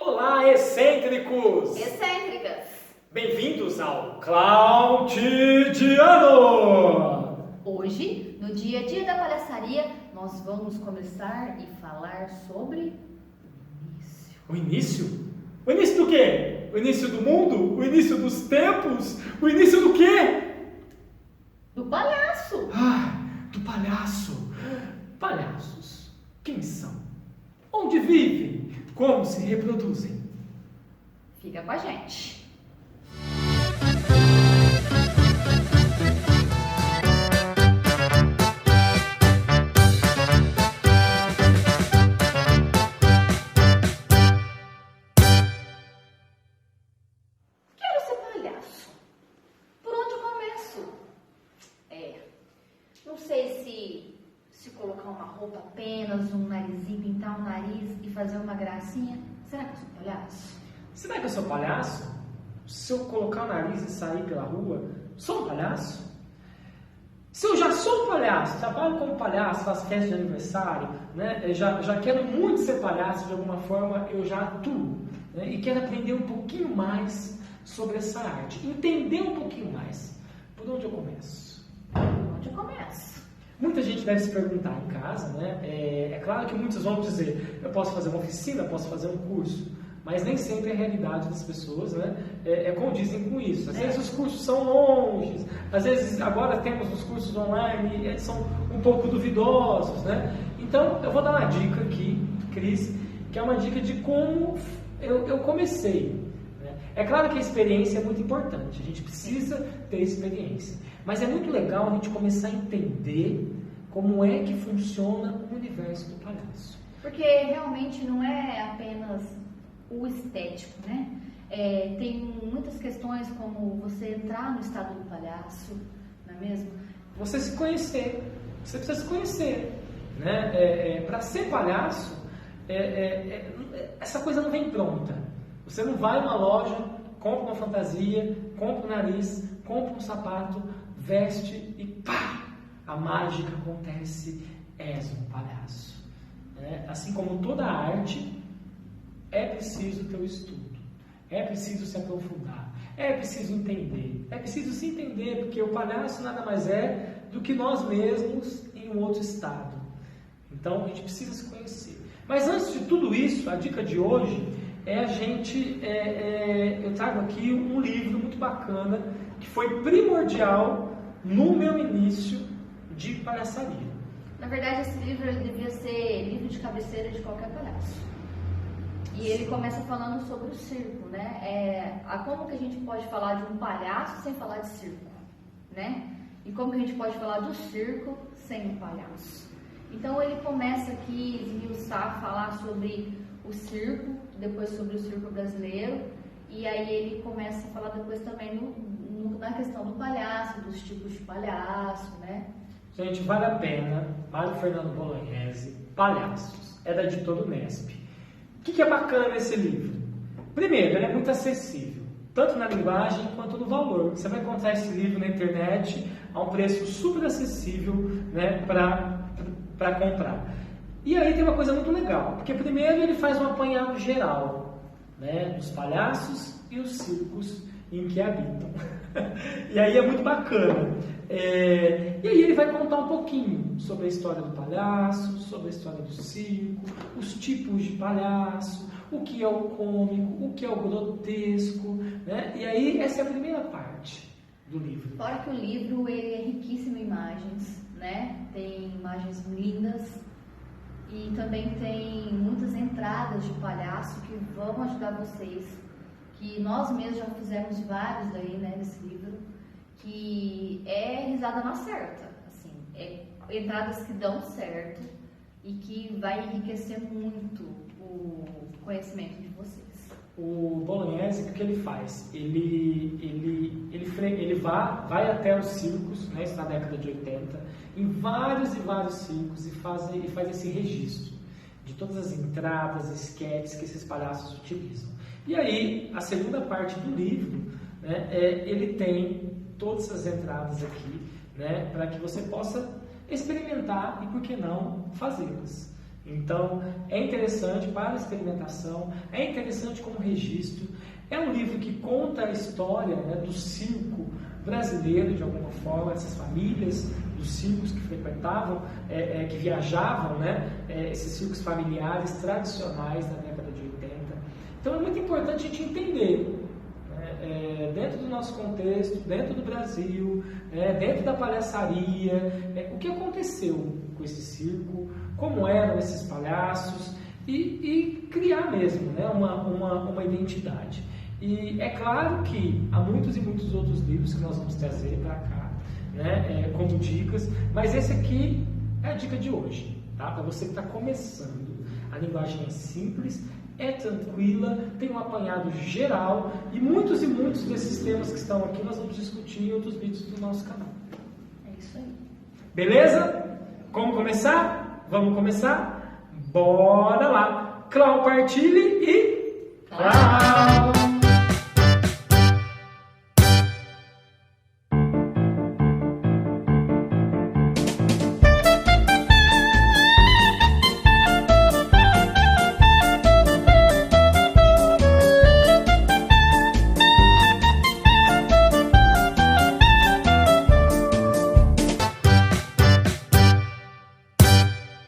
Olá, excêntricos! Excêntricas! Bem-vindos ao Cloutidiano! Hoje, no dia a dia da palhaçaria, nós vamos começar e falar sobre o início. O início? O início do quê? O início do mundo? O início dos tempos? O início do quê? Do palhaço! Do palhaço. Palhaços. Quem são? Onde vivem? Como se reproduzem? Fica com a gente! Quero ser palhaço. Por onde eu começo? Não sei se colocar uma roupa apenas, um narizinho, pintar um nariz e fazer uma gracinha. Será que eu sou palhaço? Será que eu sou palhaço? Se eu colocar o nariz e sair pela rua, sou um palhaço? Se eu já sou um palhaço, trabalho como palhaço, faço festa de aniversário, né? Eu já quero muito ser palhaço, de alguma forma eu já atuo, né? E quero aprender um pouquinho mais sobre essa arte, entender um pouquinho mais. Por onde eu começo? Onde eu começo? Muita gente deve se perguntar em casa, né? É claro que muitos vão dizer, eu posso fazer uma oficina, posso fazer um curso, mas nem sempre é a realidade das pessoas, né? Condizem com isso. Às vezes os cursos são longes, às vezes agora temos os cursos online, eles são um pouco duvidosos, né? Então eu vou dar uma dica aqui, Cris, que é uma dica de como eu comecei. Né? É claro que a experiência é muito importante, a gente precisa ter experiência, mas é muito legal a gente começar a entender como é que funciona o universo do palhaço. Porque realmente não é apenas o estético, né? Tem muitas questões como você entrar no estado do palhaço, não é mesmo? Você se conhecer, você precisa se conhecer, né? Para ser palhaço, essa coisa não vem pronta. Você não vai numa loja, compra uma fantasia, compra um nariz, compra um sapato, veste e pá! A mágica acontece, és um palhaço. Né? Assim como toda arte, é preciso ter o estudo, é preciso se aprofundar, é preciso entender, é preciso se entender, porque o palhaço nada mais é do que nós mesmos em um outro estado. Então a gente precisa se conhecer. Mas antes de tudo isso, a dica de hoje é eu trago aqui um livro muito bacana que foi primordial no meu início de palhaçaria. Na verdade, esse livro ele devia ser livro de cabeceira de qualquer palhaço. E ele começa falando sobre o circo, né? Como que a gente pode falar de um palhaço sem falar de circo, né? E como que a gente pode falar do circo sem um palhaço? Então ele começa aqui a esmiuçar, falar sobre o circo, depois sobre o circo brasileiro, e aí ele começa a falar depois também na questão do palhaço, dos tipos de palhaço, né? Gente, vale a pena. Mário Fernando Bolognese, Palhaços, é da editora Unesp. O que é bacana nesse livro? Primeiro, ele é muito acessível, tanto na linguagem quanto no valor. Você vai encontrar esse livro na internet a um preço super acessível, né, para comprar. E aí tem uma coisa muito legal, porque primeiro ele faz um apanhado geral, né, dos palhaços e os circos em que habitam. E aí é muito bacana. E aí ele vai contar um pouquinho sobre a história do palhaço, sobre a história do circo, os tipos de palhaço, o que é o cômico, o que é o grotesco, né? E aí essa é a primeira parte do livro. Fora que o livro ele é riquíssimo em imagens, né? Tem imagens lindas e também tem muitas entradas de palhaço que vão ajudar vocês, que nós mesmos já fizemos vários aí, né, nesse livro, que é risada na certa, assim, entradas que dão certo e que vai enriquecer muito o conhecimento de vocês. O Bolognese, o que ele faz? Ele vai até os circos, né, isso na década de 80, em vários e vários circos e faz esse registro de todas as entradas, esquetes que esses palhaços utilizam. E aí, a segunda parte do livro, né, ele tem todas essas entradas aqui, né, para que você possa experimentar e, por que não, fazê-las. Então, é interessante para experimentação, é interessante como registro. É um livro que conta a história, né, do circo brasileiro, de alguma forma, essas famílias dos circos que frequentavam, que viajavam, né, esses circos familiares tradicionais da década de 80. Então, é muito importante a gente entender, dentro do nosso contexto, dentro do Brasil, dentro da palhaçaria, o que aconteceu com esse circo, como eram esses palhaços, e criar mesmo, né, uma identidade. E é claro que há muitos e muitos outros livros que nós vamos trazer para cá, né, como dicas, mas esse aqui é a dica de hoje, tá? Para você que está começando. A linguagem é simples, é tranquila, tem um apanhado geral e muitos desses temas que estão aqui nós vamos discutir em outros vídeos do nosso canal. É isso aí. Beleza? Como começar? Vamos começar? Bora lá! Compartilhe e tchau!